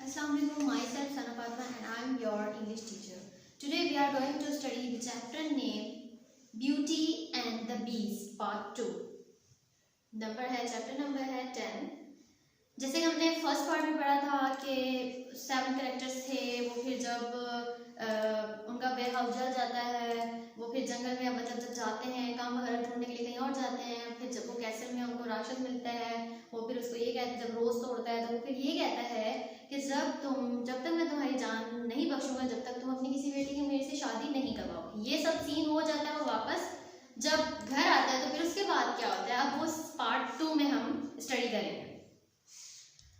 Assalamualaikum, myself Sana Fatma and I am your English teacher. Today we are going to study the chapter named Beauty and the Beast Part 2. Chapter number है 10। जैसे कि हमने first part में पढ़ा था कि 7 characters थे, वो फिर जब उनका वेयर हाउस जल जाता है, वो फिर जंगल में मतलब जब जाते हैं काम वगैरह ढूंढने के लिए कहीं और जाते हैं, फिर जब वो कैसल में उनको राक्षस मिलता है, वो फिर उसको ये कहता है, जब रोज तोड़ता है तो वो फिर ये कहता है कि जब तक मैं तुम्हारी जान नहीं बख्शूंगा, जब तक तुम अपनी किसी बेटी की मेरे से शादी नहीं करवाओ। ये सब सीन हो जाता है। वो वापस जब घर आता है तो फिर उसके बाद क्या होता है, अब वो पार्ट 2 में हम स्टडी करेंगे।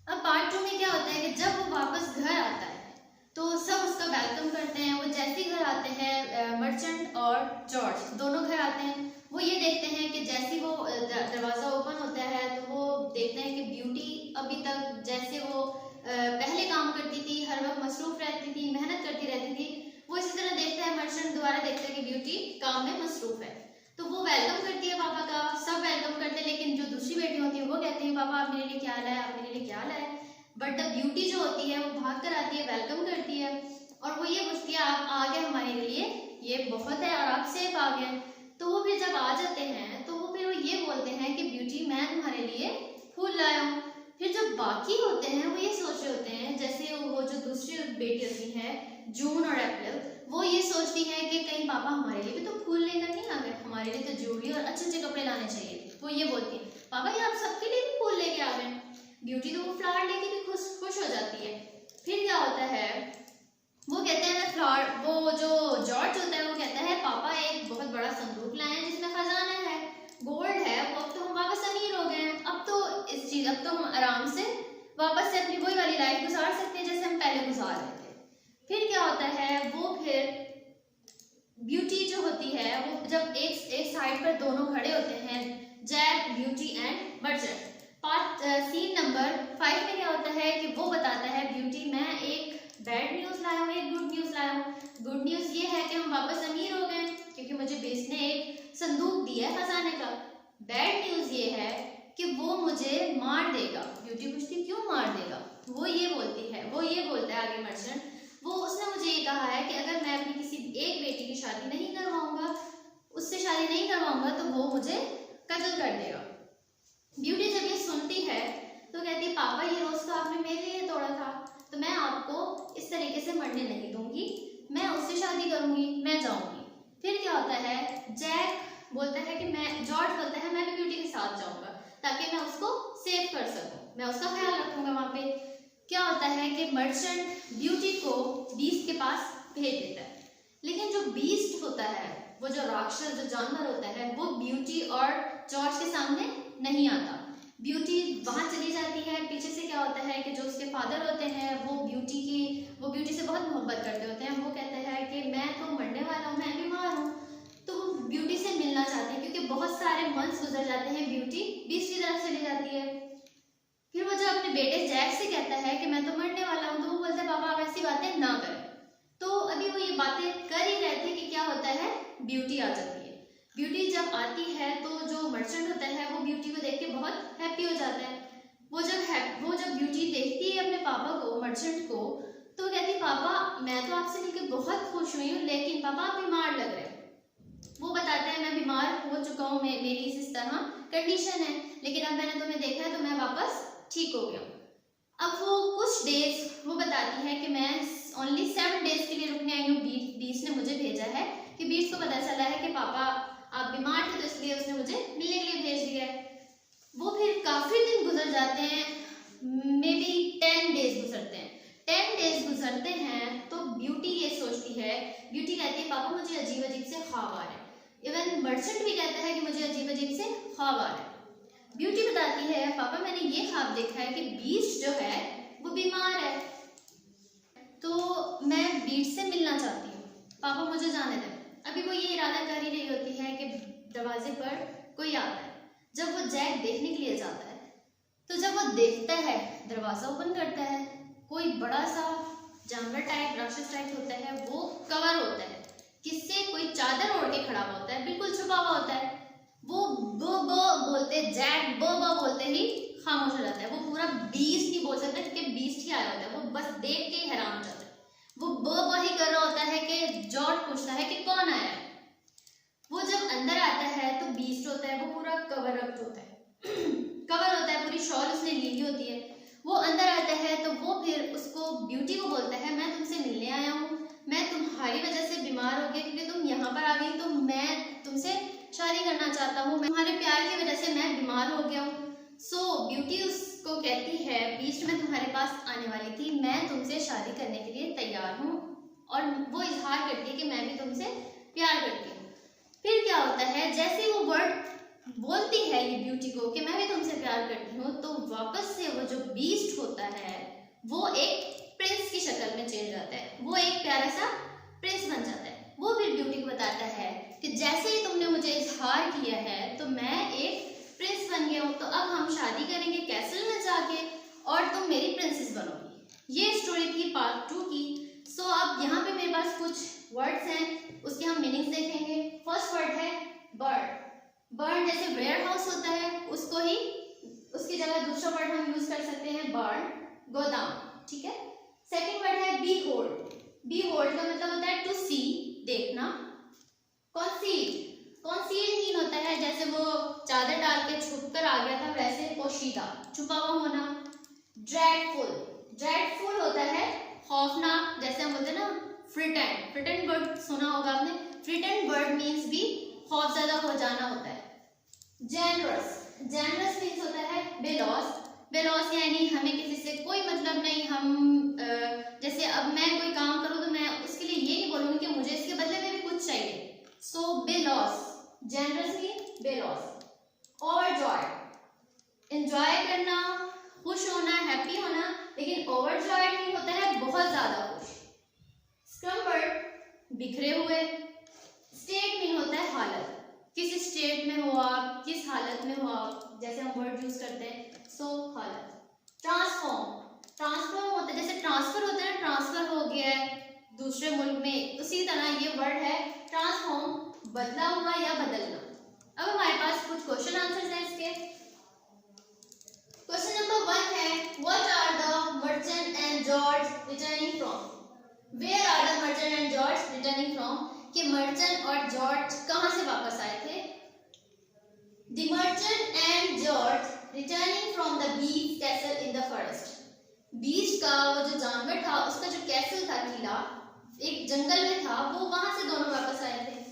अब पार्ट 2 में क्या होता है कि जब वो वापस घर आता है तो सब उसका वेलकम करते हैं। वो जैसे ही घर आते हैं, मर्चेंट और जॉर्ज दोनों घर आते हैं, वो ये देखते हैं कि जैसे वो दरवाज़ा ओपन होता है तो वो देखते हैं कि ब्यूटी अभी तक जैसे वो पहले काम करती थी, हर वक्त मसरूफ रहती थी, मेहनत करती रहती थी, वो इसी तरह देखता है। मर्चेंट दोबारा देखता है कि ब्यूटी काम में मसरूफ है, तो वो वेलकम करती है पापा का, सब वेलकम करते हैं। लेकिन जो दूसरी बेटी होती है वो कहती है पापा आप मेरे लिए क्या लाए, आप मेरे लिए क्या लाए। बट द ब्यूटी जो होती है वो भाग कर आती है, वेलकम करती है और वो ये पूछती है आप आ गए हमारे लिए, ये बहुत है और आप सेफ आ गए। तो वो फिर जब आ जाते हैं तो वो फिर ये बोलते हैं कि ब्यूटी मैं तुम्हारे लिए फूल लाया हूँ। फिर जो बाकी होते हैं वो ये सोच रहे होते हैं, जैसे वो जो दूसरी बेटी होती है जून और अप्रैल, वो ये सोचती है कि कहीं पापा हमारे लिए भी तो फूल लेकर नहीं आ गए, हमारे लिए तो ज्वेलरी और अच्छे अच्छे कपड़े लाने चाहिए। वो ये बोलती है पापा ये आप सबके लिए भी फूल लेके आ गए। ब्यूटी तो वो फ्लावर लेके भी खुश हो जाती है। फिर क्या होता है, वो कहते हैं मैं फ्लावर, वो जो जॉर्ज होता है वो कहता है पापा एक बहुत बड़ा संदूक लाए हैं जिसमें खजाना है, गोल्ड है, वो अब तो हम वापस अमीर हो गए हैं, अब तो हम आराम से वापस से अपनी वही वाली लाइफ गुजार सकते हैं जैसे हम पहले गुजार रहे थे। फिर क्या होता है, वो फिर ब्यूटी जो होती है वो जब एक साइड पर दोनों खड़े होते हैं, Jack, beauty and merchant. Scene number 5 में क्या होता है कि वो बताता है ब्यूटी मैं एक बैड न्यूज़ लाया हूँ, एक गुड न्यूज़ लाया हूँ। गुड न्यूज़ ये है कि हम वापस अमीर हो गए क्योंकि मुझे बेस ने एक संदूक दिया है खजाने का। बैड न्यूज़ ये है कि वो मुझे मार देगा। ब्यूटी पूछती क्यों मार देगा, वो ये बोलता है आगे मर्चेंट, वो उसने मुझे ये कहा है कि अगर मैं अपनी किसी एक बेटी की शादी नहीं करवाऊंगा, उससे शादी नहीं करवाऊंगा तो वो मुझे कत्ल कर देगा। ब्यूटी जब ये सुनती है तो कहती है पापा ये रोज तो आपने मेरे लिए तोड़ा था, तो मैं आपको इस तरीके से मरने नहीं दूंगी, मैं उससे शादी करूंगी, मैं जाऊंगी। फिर क्या होता है, जॉर्ज बोलता है मैं भी ब्यूटी के साथ जाऊंगा ताकि मैं उसको सेव कर सकूं, मैं उसका ख्याल रखूंगा वहां पे। क्या होता है कि मर्चेंट ब्यूटी को बीस्ट के पास भेज देता है, लेकिन जो बीस्ट होता है, वो जो राक्षस जो जानवर होता है, वो ब्यूटी और जॉर्ज के सामने नहीं आता। ब्यूटी वहां चली जाती है। पीछे से क्या होता है कि जो उसके फादर होते हैं वो ब्यूटी से बहुत मोहब्बत करते होते हैं। वो कहते हैं कि मैं तो मरने वाला हूँ, मैं बीमार हूँ, तो वो ब्यूटी से मिलना चाहते हैं क्योंकि बहुत सारे मंथ्स गुजर जाते हैं, ब्यूटी बीस्ट की तरफ चली जाती है। फिर वो जब अपने बेटे जैक से कहता है कि मैं तो मरने वाला हूँ, तो वो बोलते हैं पापा आप ऐसी बातें ना करें। तो अभी वो ये बातें कर ही रहे थे कि क्या होता है, ब्यूटी आ जाती है। ब्यूटी जब आती है तो जो मर्चेंट होता है वो ब्यूटी को देख के बहुत हैप्पी हो जाता है। वो जब ब्यूटी देखती है अपने पापा को, मर्चेंट को, तो कहती है पापा मैं तो आपसे मिलकर बहुत खुश हुई हूँ, लेकिन पापा आप बीमार लग रहे हैं। वो बताता है मैं बीमार हो चुका हूँ, मेरी इस तरह कंडीशन है, लेकिन अब मैंने तुम्हें देखा है तो मैं वापस ठीक हो गया। अब वो कुछ डेज वो बताती है कि मैं ओनली 7 डेज के लिए रुकने आई हूँ, बीस ने मुझे भेजा है कि बीस को पता चला है कि पापा आप बीमार थे तो इसलिए उसने मुझे मिलने के लिए भेज दिया है। वो फिर काफी दिन गुजर जाते हैं, मे बी 10 डेज गुजरते हैं। 10 डेज गुजरते हैं तो ब्यूटी ये सोचती है, ब्यूटी कहती है पापा मुझे अजीब अजीब से ख्वाब आ रहे हैं। इवन मर्चेंट भी कहता है कि मुझे अजीब अजीब से ख्वाब आ रहे हैं। ब्यूटी बताती है पापा मैंने ये ख्वाब देखा है कि बीस्ट जो है वो बीमार है, तो मैं बीस्ट से मिलना चाहती हूँ, पापा मुझे जाने दें। अभी वो ये इरादा कर ही रही होती है कि दरवाजे पर कोई आता है। जब वो जैक देखने के लिए जाता है तो जब वो देखता है, दरवाजा ओपन करता है, कोई बड़ा सा जानवर टाइप, राक्षस टाइप होता है, वो कवर होता है, किससे, कोई चादर ओढ़ के खड़ा हुआ होता है, बिल्कुल छुपा हुआ होता है। वो बो बो बोलते, जैक बो बो बोलते ही खामोश हो जाता है। वो पूरा बीस्ट नहीं बोल सकता क्योंकि बीस्ट ही आया होता है, वो बस देख के ही हैरान हो जाता है। वो वही कर रहा होता है कि जॉर्ज पूछता है कि कौन आया है। वो जब अंदर आता है तो बीस्ट होता है, वो पूरा कवर अप होता है कवर होता है, पूरी शॉल उसने ली हुई होती है। वो अंदर आता है तो वो फिर उसको ब्यूटी को बोलता है मैं तुमसे मिलने आया हूँ, मैं तुम्हारी वजह से बीमार हो गया क्योंकि तुम यहाँ पर आ गई, तो मैं तुमसे शादी करना चाहता हूँ, तुम्हारे प्यार की वजह से मैं बीमार हो गया हूँ। सो ब्यूटी उसको कहती है बीस्ट मैं तुम्हारे पास आने वाली थी, मैं तुमसे शादी करने के लिए तैयार हूँ। और वो इजहार करती है कि मैं भी तुमसे प्यार करती हूँ। फिर क्या होता है, जैसे वो वर्ड बोलती है ये ब्यूटी को कि मैं भी तुमसे प्यार करती हूँ, तो वापस से वो जो बीस्ट होता है वो एक प्रिंस की शक्ल में चेंज जाता है, वो एक प्यारा सा प्रिंस बन जाता है। वो फिर ब्यूटी को बताता है कि जैसे ही तुमने मुझे इजहार किया है तो मैं एक प्रिंस बन गया हूँ, तो अब हम शादी करेंगे कैसल में जाके और तुम मेरी प्रिंसेस बनोगी। ये स्टोरी थी पार्ट 2 की। सो अब यहाँ पे मेरे पास कुछ वर्ड्स हैं, उसके हम मीनिंग्स देखेंगे। फर्स्ट वर्ड है बर्ड। बर्ड जैसे वेयर हाउस होता है उसको ही उसकी जगह दूसरा वर्ड हम यूज कर सकते हैं बर्ड, गोदाम, ठीक है। सेकंड वर्ड है बी होल्ड। बी होल्ड का मतलब होता है टू सी, देखना। कॉन्सील्ड, कॉन्सील्ड मीन होता है जैसे वो चादर डाल के छुप कर आ गया था, वैसे पोशीदा, छुपा हुआ होना। ड्रेडफुल, ड्रेडफुल होता है खौफनाक, जैसे हम बोलते हैं ना फ्रिटेंड, फ्रिटेंड वर्ड सुना होगा आपने। फ्रिटेंड वर्ड मीन्स भी खौफजदा हो जाना होता है। जेनरस, जेनरस मीन्स होता है बेलॉस। बेलॉस यानी हमें किसी से कोई मतलब नहीं, हम जैसे अब मैं कोई काम करूँ तो मैं उसके लिए ये नहीं बोलूँगी कि मुझे इसके बदले में भी कुछ चाहिए। सो बेलॉस, जेनरस मीन बेलॉस। ओवरजॉय, एंजॉय करना, खुश होना, हैप्पी होना, लेकिन ओवरजॉय मीन होता है बहुत ज्यादा खुश। स्क्रम्बर्ड, बिखरे हुए। स्टेट मीन होता है हालत, किस स्टेट में हो आप, किस हालत में हो आप, जैसे हम वर्ड यूज करते हैं। सो हालत। ट्रांसफॉर्म, ट्रांसफॉर्म होता है जैसे ट्रांसफर होता है, ट्रांसफर हो गया है दूसरे मुल्क में, उसी तरह ये वर्ड है ट्रांसफॉर्म, बदला हुआ या बदलना। अब हमारे पास कुछ क्वेश्चन आंसर्स हैं इसके। क्वेश्चन नंबर 1 है what are the merchant and George returning from. Where are the merchant and George returning from, कि मर्चेंट और जॉर्ज कहां से वापस आए थे। The merchant and George returning from the beast castle in the forest. Beast का वो जो जानवर था उसका जो कैसल था, किला एक जंगल में था, वो वहां से दोनों वापस आए थे।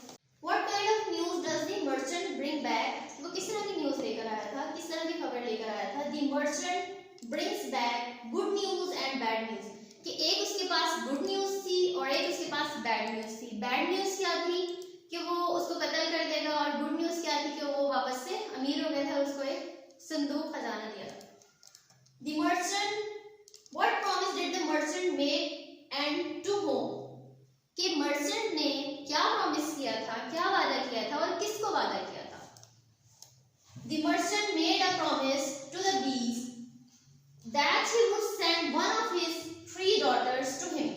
What kind of news does the merchant bring back? वो किस तरह की न्यूज लेकर आया था, किस तरह की खबर लेकर आया था। The merchant brings back good news and bad news, कि एक उसके पास गुड न्यूज थी और एक उसके पास बैड न्यूज थी। बैड न्यूज क्या थी कि वो उसको कत्ल कर देगा, और गुड न्यूज क्या थी कि वो वापस से अमीर हो गया था, उसको एक संदूक खजाना दिया था। The merchant, what promise did the merchant make and to whom? कि मर्चेंट ने क्या प्रॉमिस किया था, क्या वादा किया था और किसको वादा किया था। The merchant made a promise to the beast that he would send one of his 3 daughters to him.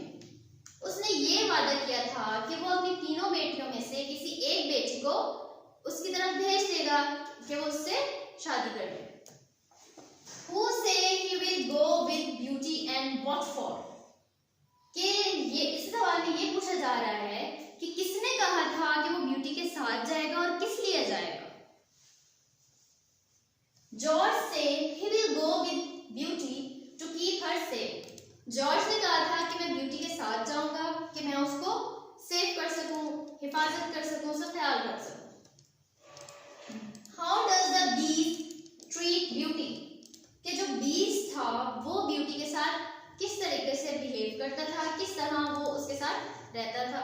उसने ये वादा किया था कि वो अपनी तीनों बेटियों में से किसी एक बेटी को उसकी तरफ भेज देगा कि वो उससे शादी कर ले। Who say he will go with beauty and what for? कि ये इस सवाल में ये पूछा जा रहा है कि किसने कहा था कि वो ब्यूटी के साथ जाएगा और किस लिए जाएगा। जॉर्ज से he will go with beauty to keep her safe. George ने कहा था कि मैं ब्यूटी के साथ जाऊंगा कि मैं उसको सेव कर सकूं, हिफाजत कर सकूं, उसका ख्याल रख सकूं। How does the beast treat beauty? कि जो बीस्ट था वो ब्यूटी के साथ किस तरीके से बिहेव करता था, किस तरह वो उसके साथ रहता था।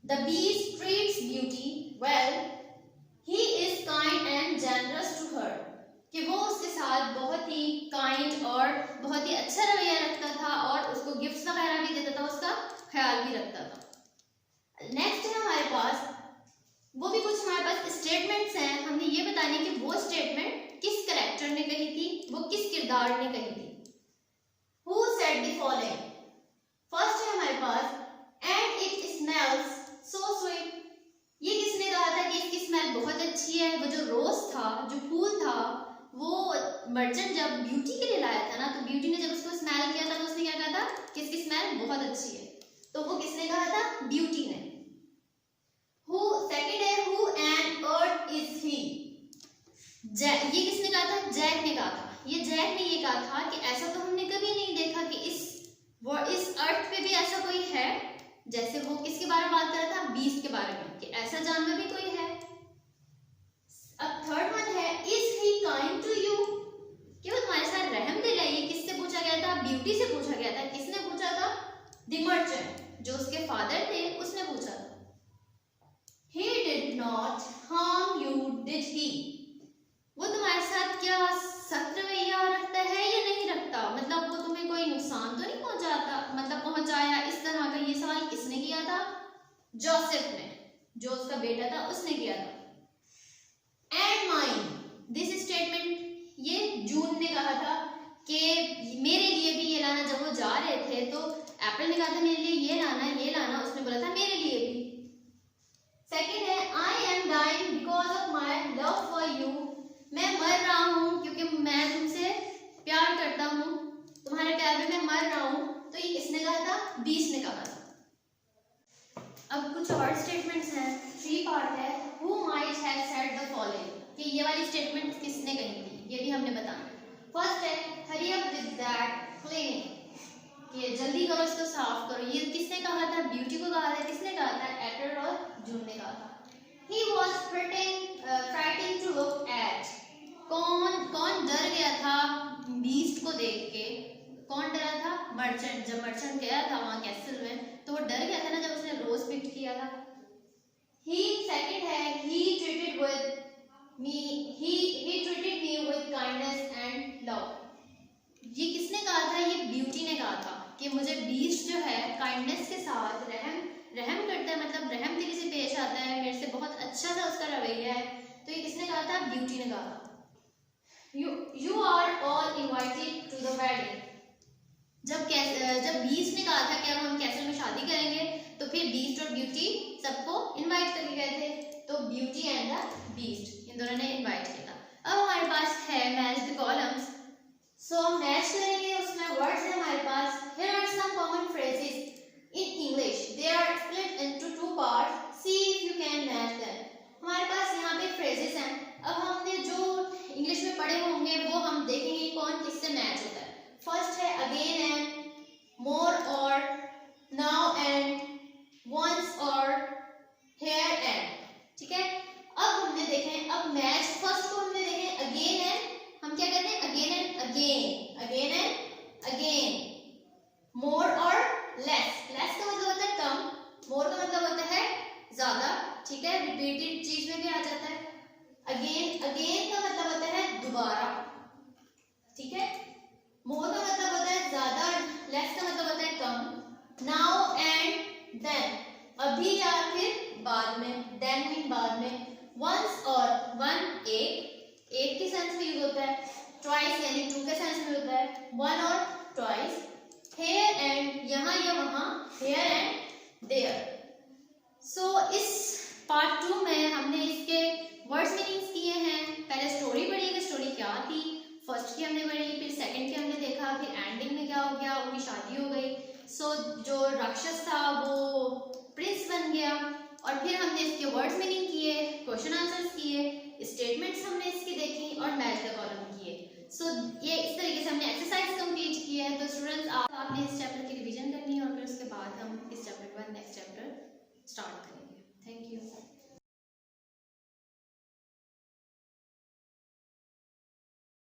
The beast treats beauty well. He is kind and generous to her. कि वो उसके साथ बहुत ही काइंड और बहुत ही अच्छा रवैया रखता था और उसको गिफ्ट्स वगैरह भी देता था, उसका ख्याल भी रखता था। नेक्स्ट है हमारे पास, वो भी कुछ हमारे पास स्टेटमेंट्स हैं, हमने ये बताने कि वो स्टेटमेंट किस कैरेक्टर ने कही थी, वो किस किरदार ने कही थी। Who said the following? First है हमारे पास and it smells so sweet. ये किसने कहा था कि इसकी स्मेल बहुत अच्छी है। वो जो रोज था, जो फूल था, वो मर्चेंट जब ब्यूटी के लिए लाया था ना, तो ब्यूटी ने जब उसको स्मेल किया था तो उसने क्या कहा था कि इसकी स्मेल बहुत अच्छी है, तो वो किसने कहा था? ब्यूटी ने। हु सेकंड है who and earth is he, ये किसने कहा था? जैक ने कहा था। ये जैक ने ये कहा था कि ऐसा तो हमने कभी नहीं देखा कि इस अर्थ पे भी ऐसा कोई है। जैसे वो किसके बारे में बात कर रहा था? बीस्ट के बारे में, कि ऐसा जानवर भी कोई है। अब थर्ड वन है is he kind to you, कि वो तुम्हारे साथ रहमदिल है। ये किससे पूछा गया था? ब्यूटी से पूछा गया था। किसने पूछा था? द मर्चेंट, जो उसके फादर थे, उसने पूछा था। He did not harm you, did he? वो तुम्हारे साथ क्या सख्त रवैया रखता है या नहीं रखता? मतलब वो तुम्हें कोई नुकसान तो नहीं पहुंचाता, मतलब पहुंचाया इस तरह का? ये सवाल किसने किया था? जोसेफ ने, जो उसका बेटा था उसने किया था। एंड माइन, दिस स्टेटमेंट ये जून ने कहा था कि मेरे लिए भी ये लाना। जब वो जा रहे थे तो एप्पल ने कहा था मेरे लिए ये लाना, उसने बोला था मेरे लिए भी। सेकंड है I am dying because of my love for you, मैं मर रहा हूँ क्योंकि मैं तुमसे प्यार करता हूँ, तुम्हारे प्यार में मैं मर रहा हूँ। तो ये किसने कहा था? बीस ने कहा था। अब कुछ और स्टेटमेंट्स हैं, 3 पार्ट है। Who might have said the following, कि ये वाली स्टेटमेंट किसने कही थी, ये भी हमने बताना। फर्स्ट है hurry up with that cleaning, कि जल्दी करो इसको साफ करो। ये किसने कहा था? ब्यूटी को कहा था। किसने कहा था? एडवर्ड और जून ने कहा था। He was frightened to look at, कौन डर गया था बीस्ट को देख के? कौन डरा था? मर्चेंट। जब मर्चेंट गया था वहां कैसल में, तो वो डर गया था ना जब उसने रोज पिक किया था। He second है he treated me with kindness and love, ये किसने कहा था? ये ब्यूटी ने कहा था कि मुझे बीस्ट जो है काइंडनेस के साथ रहम करता है, मतलब रहम दिली से पेश आता है, मेरे से बहुत अच्छा सा उसका रवैया है। तो ये किसने कहा था? ब्यूटी ने कहा था। You are all invited to the wedding, जब बीस्ट ने कहा था कि अब हम कैसल में शादी करेंगे, तो फिर बीस्ट और ब्यूटी सबको इनवाइट करके गए थे। तो ब्यूटी एंड द बीस्ट, इन दोनों ने इनवाइट किया था। अब हमारे पास है match the columns, so match करेंगे। उसमें वर्ड्स है हमारे पास। Here are some common phrases in English. They are split into 2 parts. See if you can match them. हमारे पास यहाँ पे phrases हैं। अब हमने जो इंग्लिश में पढ़े होंगे वो हम देखेंगे कौन किससे मैच होता है। फर्स्ट है again and, more or, now and, once or, here and, ठीक है। अब हमने देखें, अब मैच फर्स्ट को हमने देखें again and, हम क्या करते हैं? again and again, more और less का मतलब होता है कम, more का मतलब होता है ज्यादा, ठीक है। रिपीटेड चीज में भी आ जाता है। again का मतलब होता है दोबारा, ठीक है। more का मतलब होता है ज्यादा, less का मतलब होता है कम। now and then, अभी या फिर बाद में, then मीन बाद में। once और one एक के सेंस में यूज होता है। twice यानी 2 के सेंस में होता है। one और twice। here and, यहाँ या वहाँ, here and there। so इस पार्ट 2 में हमने इसके वर्ड्स मीनिंग्स किए हैं। पहले स्टोरी पढ़ी कि स्टोरी क्या थी, फर्स्ट की हमने पढ़ी, फिर सेकंड की हमने देखा, फिर एंडिंग में क्या हो गया, उनकी शादी हो गई। सो जो राक्षस था वो प्रिंस बन गया, और फिर हमने इसके वर्ड्स मीनिंग किए, क्वेश्चन आंसर्स किए, स्टेटमेंट्स हमने इसकी देखी और मैच द कॉलम किए। सो ये इस तरीके से हमने एक्सरसाइज कंप्लीट की है। तो स्टूडेंट्स आपने इस चैप्टर की रिवीजन करनी है और फिर उसके बाद हम इस चैप्टर के बाद नेक्स्ट चैप्टर स्टार्ट करेंगे। Thank you.